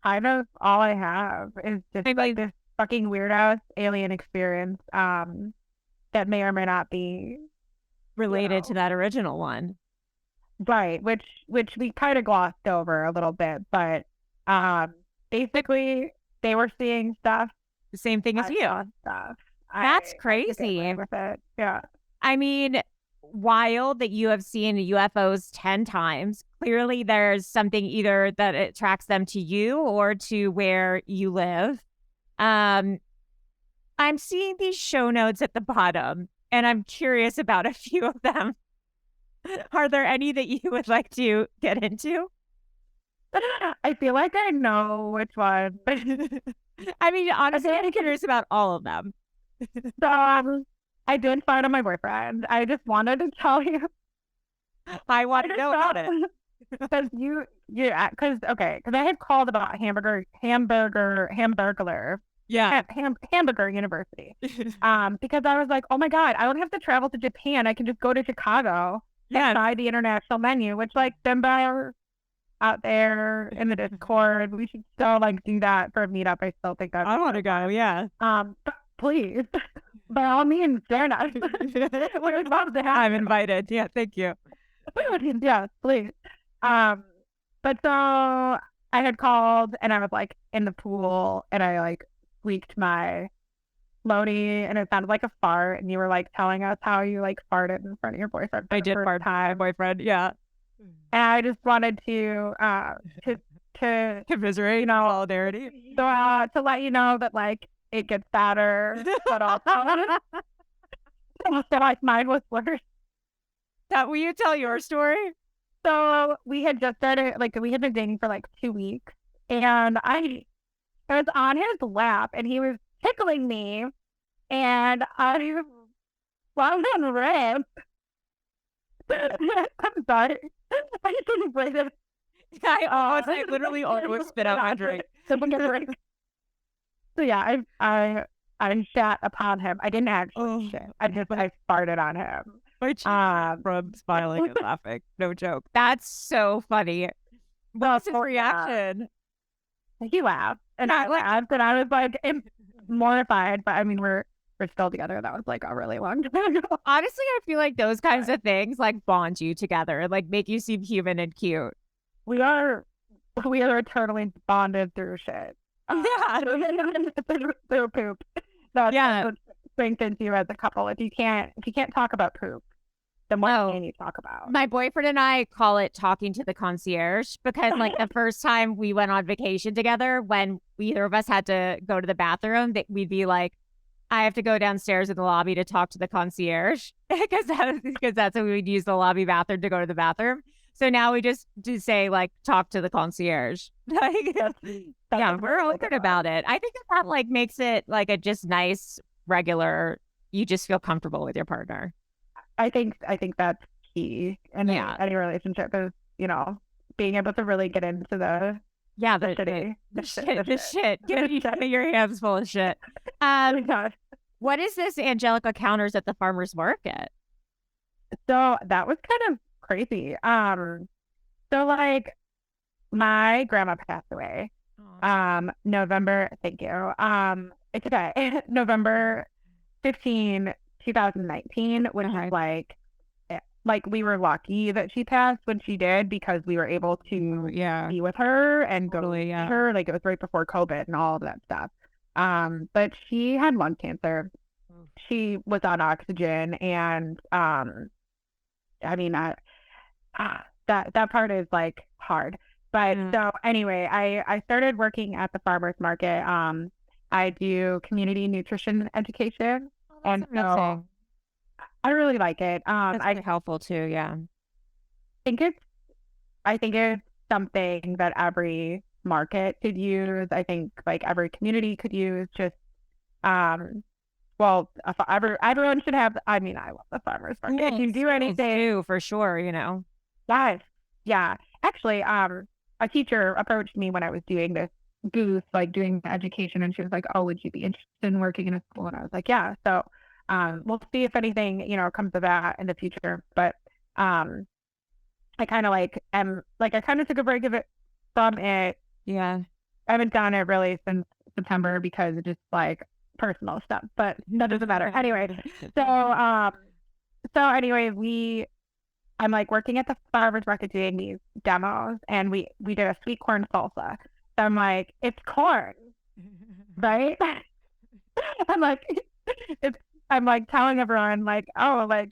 kind of all I have is just like this fucking weird ass alien experience that may or may not be related to that original one. Right, which we kind of glossed over a little bit, but basically they were seeing stuff. The same thing as you. Stuff. That's crazy. With it. Yeah. I mean, wild that you have seen UFOs 10 times. Clearly, there's something either that attracts them to you or to where you live. I'm seeing these show notes at the bottom, and I'm curious about a few of them. Are there any that you would like to get into? I feel like I know which one. I mean, honestly, I'm curious about all of them. So I did find on my boyfriend. I just wanted to tell you. I want to know about it. Because because I had called about Hamburger Yeah. Hamburger University. Because I was like, oh my God, I don't have to travel to Japan. I can just go to Chicago and try the international menu, which like Simba out there in the Discord. We should still like do that for a meetup. I still think that I want to go, yeah. Please. By all means, join us. We're love to have I'm invited. Yeah, thank you. Yeah, please. But so I had called and I was like in the pool and I like squeaked my floaty and it sounded like a fart and you were like telling us how you like farted in front of your boyfriend. I did fart my boyfriend, yeah. And I just wanted to commiserate, you know, solidarity. So to let you know that like it gets better, but also like mine was worse. Will you tell your story? So we had just started, like we had been dating for like 2 weeks, and I was on his lap, and he was tickling me, and I wound on red. I'm sorry. I didn't play this. I literally always spit out my drink. So yeah, I shat upon him. I didn't actually shit. I farted on him. From smiling and laughing. No joke. That's so funny. What's his reaction? He laughed, and I laughed, and I was like mortified. But I mean, we're still together. That was like a really long time ago. Honestly, I feel like those kinds of things like bond you together, like make you seem human and cute. We are eternally bonded through shit. Yeah, through poop. That's what strengthens you as a couple. If you can't talk about poop, then what can you talk about? My boyfriend and I call it talking to the concierge because like the first time we went on vacation together, when either of us had to go to the bathroom, that we'd be like, I have to go downstairs in the lobby to talk to the concierge because that's how we would use the lobby bathroom to go to the bathroom. So now we just do say like talk to the concierge. Yeah, we're open about it. I think that like makes it like a just nice regular. You just feel comfortable with your partner. I think that's key in any relationship is, you know, being able to really get into the shit. Get your hands full of shit. What is this Angelica counters at the farmer's market? So that was kind of crazy. So like my grandma passed away. November, thank you. It's okay. November 15, 2019, which is like we were lucky that she passed when she did because we were able to be with her and go to see her. Like it was right before COVID and all of that stuff. But she had lung cancer. She was on oxygen and I mean that part is like hard. But so anyway, I started working at the farmer's market. I do community nutrition education. And so I really like it. That's really helpful too. Yeah. I think it's something that every market could use. I think like every community could use just, everyone should have, I mean, I love the farmer's market. If you do anything for sure, you know. Yes. Yeah. Actually, a teacher approached me when I was doing this goose, like doing education, and she was like, oh, would you be interested in working in a school? And I was like, yeah. So we'll see if anything, you know, comes of that in the future. But I kind of I kind of took a break of it from it. Yeah. I haven't done it really since September because it's just like personal stuff, but that doesn't matter. Anyway, so anyway, I'm like working at the farmer's market doing these demos, and we did a sweet corn salsa. So I'm like, it's corn, right? I'm like telling everyone like, oh, like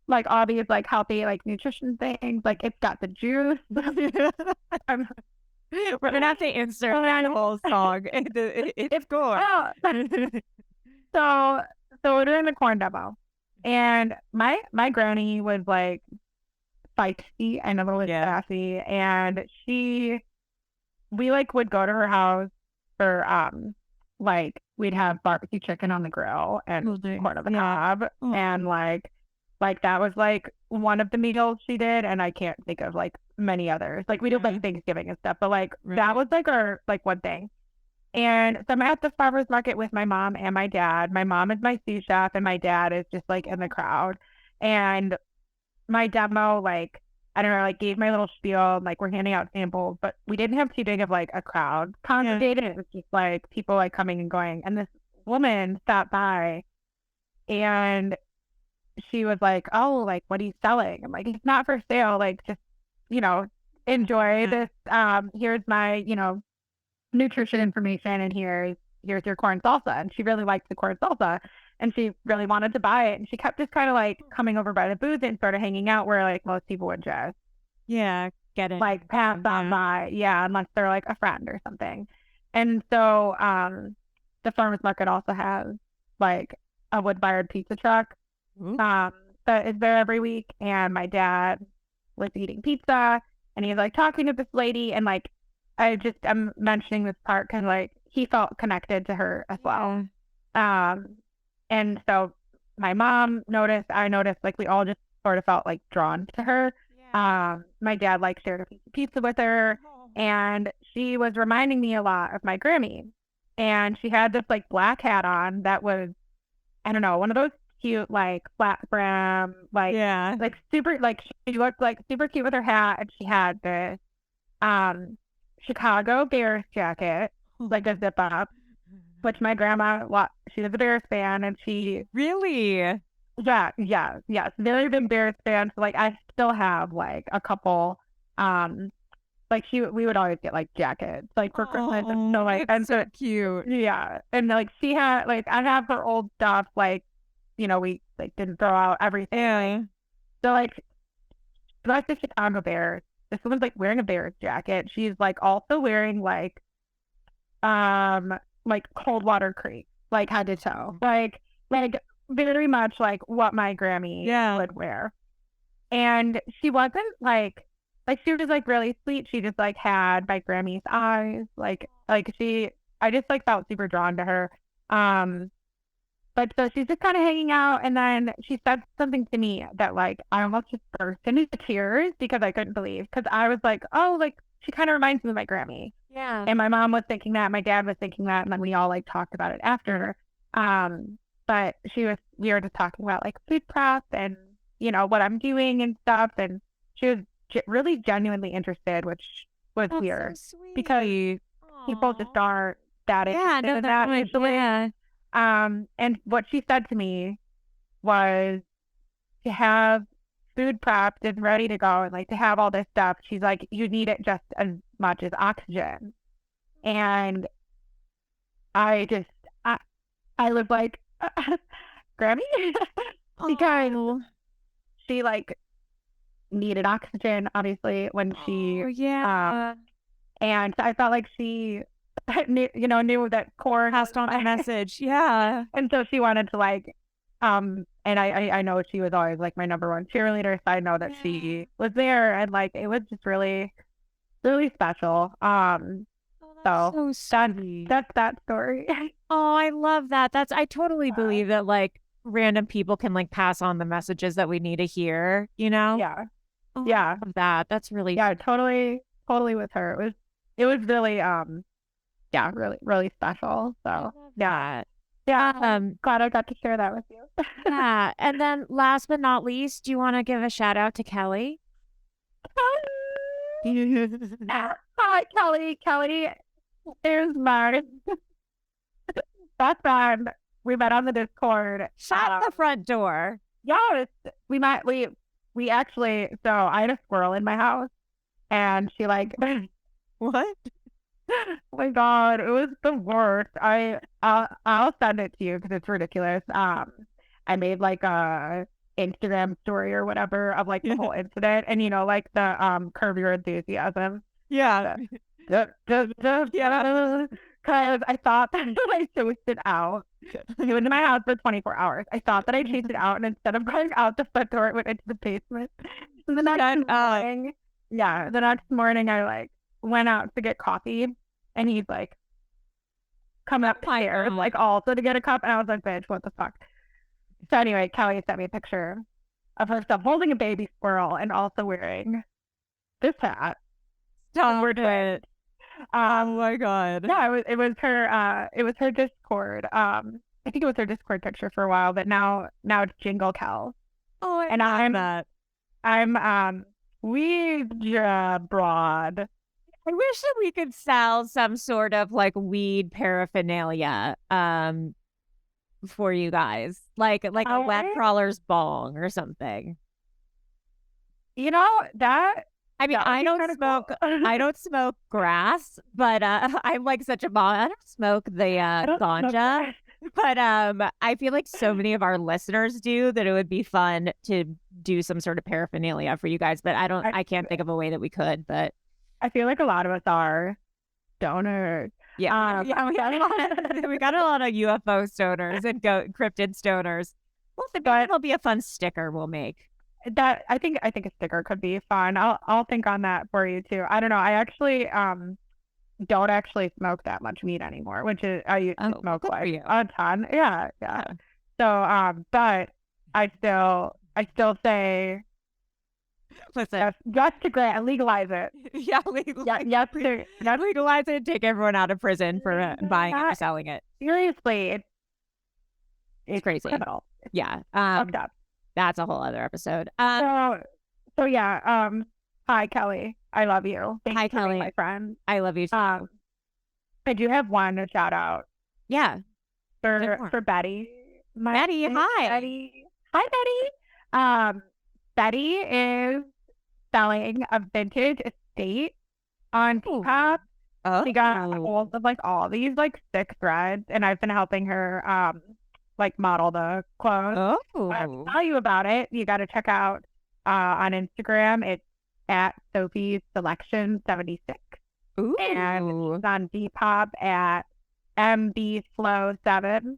like all these like healthy like nutrition things. Like it's got the juice. I'm, We're gonna have to insert the whole song. It's cool. oh. So we're doing the corn demo, and my granny was like feisty and a little bit sassy, and we like would go to her house for like we'd have barbecue chicken on the grill and corn on the cob, and like that was like one of the meals she did, and I can't think of like many others. Like we did like Thanksgiving and stuff, but like that was like our like one thing. And so I'm at the farmer's market with my mom and my dad. My mom is my sous chef, and my dad is just like in the crowd. And my demo, like, I don't know, like gave my little spiel, like we're handing out samples, but we didn't have too big of like a crowd congregated. It was just like people like coming and going. And this woman stopped by, and she was like, "Oh, like what are you selling?" I'm like, "It's not for sale. Like just, enjoy this. Here's my, nutrition information, and here's your corn salsa." And she really liked the corn salsa, and she really wanted to buy it, and she kept just kind of like coming over by the booth and sort of hanging out where like most people would just get it, like pass on by, unless they're like a friend or something. And so the farmers market also has like a wood-fired pizza truck that is there every week, and my dad was eating pizza, and he's like talking to this lady, and like I'm mentioning this part because like he felt connected to her as well. And so my mom noticed, I noticed, like we all just sort of felt like drawn to her. My dad like shared a piece of pizza with her, and she was reminding me a lot of my Grammy. And she had this like black hat on that was, I don't know, one of those cute like flat brim, like super, like she looked like super cute with her hat, and she had this Chicago Bears jacket, like a zip up, which my grandma, she was a Bears fan, and she really, yes, very big Bears fan. So like I still have like a couple, like we would always get like jackets like for Christmas, and so like, and so cute, and like she had like I have her old stuff, like we like didn't throw out everything, so like that's the Chicago Bears. This woman's like wearing a Bears jacket. She's like also wearing like Coldwater Creek, like head to toe, like very much like what my Grammy would wear. And she wasn't like she was like really sweet. She just like had my Grammy's eyes, like I just like felt super drawn to her. But so she's just kind of hanging out, and then she said something to me that like I almost just burst into tears because I couldn't believe, because I was like, oh, like she kind of reminds me of my Grammy. Yeah. And my mom was thinking that, my dad was thinking that, and then we all like talked about it after. But we were just talking about like food prep and what I'm doing and stuff, and she was really genuinely interested, which was weird, so sweet, because people just aren't that interested in that usually. And what she said to me was to have food prepped and ready to go, and like to have all this stuff, she's like, you need it just as much as oxygen. And I was like, Grammy? Because she like needed oxygen, obviously, when she and I felt like she knew that corn passed on a message. Yeah. And so she wanted to like, and I know she was always like my number one cheerleader. So I know that she was there, and like, it was just really, really special. So that's that story. Oh, I love that. I totally believe that like random people can like pass on the messages that we need to hear, Yeah. Oh, I love that. That's really totally with her. It was really really, really special. So glad I got to share that with you. Yeah. And then last but not least, do you want to give a shout out to Kelly? Hi, Kelly. There's my best friend. We met on the Discord. Shut the front door. Yes, we actually. So I had a squirrel in my house, and she like what? Oh my God, it was the worst. I'll send it to you because it's ridiculous. I made like a Instagram story or whatever of like the whole incident, and you know, like the Curb Your Enthusiasm. Yeah. Because I thought that I chased it out. It was in my house for 24 hours. I thought that I chased it out, and instead of going out the front door, it went into the basement. And the next morning, I like went out to get coffee, and he's like coming up the stairs, like also to get a cup, and I was like, bitch, what the fuck? So anyway, Kelly sent me a picture of herself holding a baby squirrel and also wearing this hat. Stop it. Oh my God. Yeah, it was her Discord. I think it was her Discord picture for a while, but now it's Jingle Cal. Oh, and I'm weed broad. I wish that we could sell some sort of like weed paraphernalia for you guys. Like a Webcrawler's bong or something. You know, that I mean, I don't smoke. Cool. I don't smoke grass, but I'm like such a mom. I don't smoke the ganja, but I feel like so many of our listeners do that it would be fun to do some sort of paraphernalia for you guys. But I can't think of a way that we could. But I feel like a lot of us are stoners. Yeah, we got a lot of UFO stoners and cryptid stoners. Well, that'll be a fun sticker we'll make. That I think a sticker could be fun. I'll think on that for you too. I don't know. I actually don't actually smoke that much weed anymore, which is I used to smoke like a ton. Yeah. So but I still say listen, just to legalize it. Yeah, legalize it. Take everyone out of prison for buying it or selling it. Seriously, it's crazy. Criminal. Yeah. Fucked up. That's a whole other episode. So yeah. Hi Kelly, I love you. Hi Kelly, my friend. I love you too. I do have one shout out. Yeah. For Betty. Betty, hi. Betty. Hi Betty. Betty is selling a vintage estate on Depop. Oh. She got a hold of like all these like sick threads, and I've been helping her like model the clothes. Oh. I'll tell you about it. You got to check out on Instagram. It's at Sophie's Selection 76. Ooh. And it's on Depop at MB Flow 7.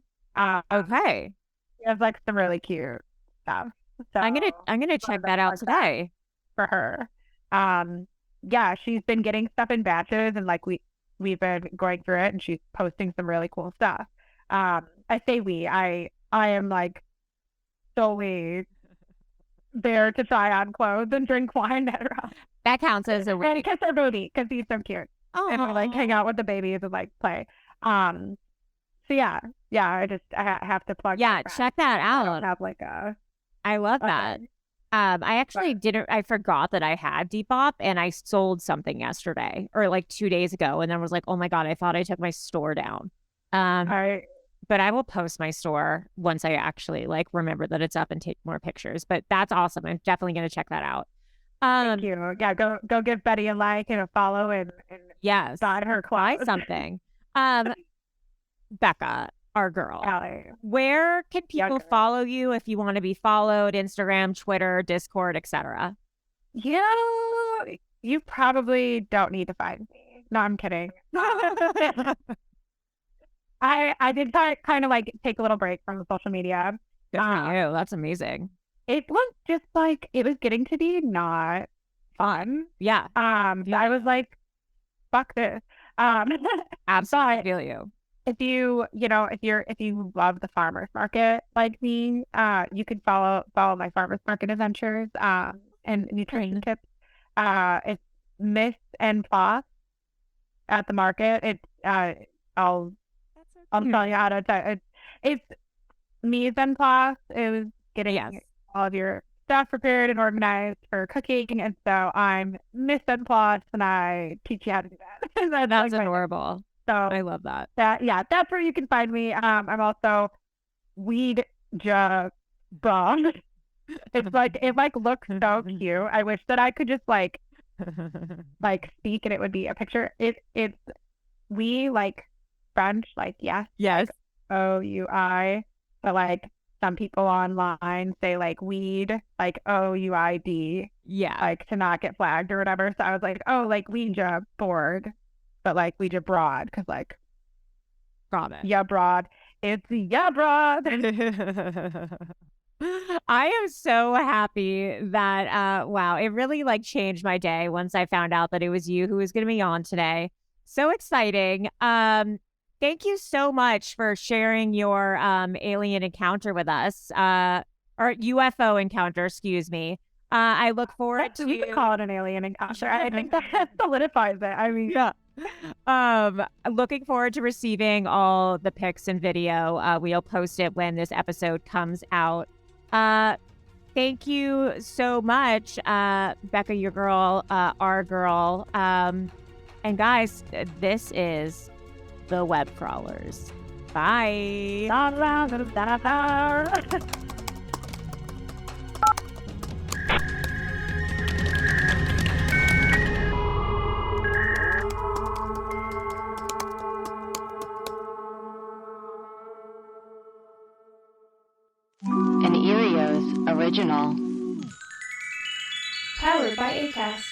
Okay. She has like some really cute stuff. So I'm gonna check that out today for her. Yeah, she's been getting stuff in batches, and like we've been going through it, and she's posting some really cool stuff. I say I am like solely there to try on clothes and drink wine at her house. That counts as a and kiss her booty because he's so cute. Oh. And we like hang out with the babies and like play. So yeah, I have to plug. Yeah, check that out. I don't have like a. I love that. I actually I forgot that I had Depop, and I sold something yesterday or like 2 days ago, and then was like, oh my God, I thought I took my store down. But I will post my store once I actually like remember that it's up and take more pictures. But that's awesome. I'm definitely going to check that out. Thank you. Yeah, go give Betty a like and a follow and yes, buy her clothes. Buy something. Becca, our girl. Allie. Where can people follow you if you want to be followed? Instagram, Twitter, Discord, etc. You probably don't need to find me. No, I'm kidding. I did kind of like take a little break from social media. Good for you. That's amazing. It was just like it was getting to be not fun. Yeah. I was like, fuck this. Absolutely feel you. If you love the farmers market like me, you can follow my farmers market adventures and nutrition tips. It's Miss and Floss at the market. It's I'll tell you how to type. It's Mise en Place. It was getting all of your stuff prepared and organized for cooking, and so I'm Miss en Place, and I teach you how to do that. That's like adorable. So I love that. That's where you can find me. I'm also Weed Jug Bomb. It looks so cute. I wish that I could just like speak and it would be a picture. It's we like French, like yes, like, OUI, but like some people online say like weed, like OUID, Yeah. like to not get flagged or whatever. So I was like, oh, like Ouija board, but like Ouija broad, because like, Promise. yeah, broad. It's yeah, broad. I am so happy that wow, it really like changed my day once I found out that it was you who was going to be on today. So exciting. Thank you so much for sharing your alien encounter with us. Or UFO encounter, excuse me. I look forward to We could call it an alien encounter. I think that solidifies it. I mean, yeah. Looking forward to receiving all the pics and video. We'll post it when this episode comes out. Thank you so much, Becca, your girl, our girl. And guys, this is the Web Crawlers. Bye. An Erios original. Powered by Acast.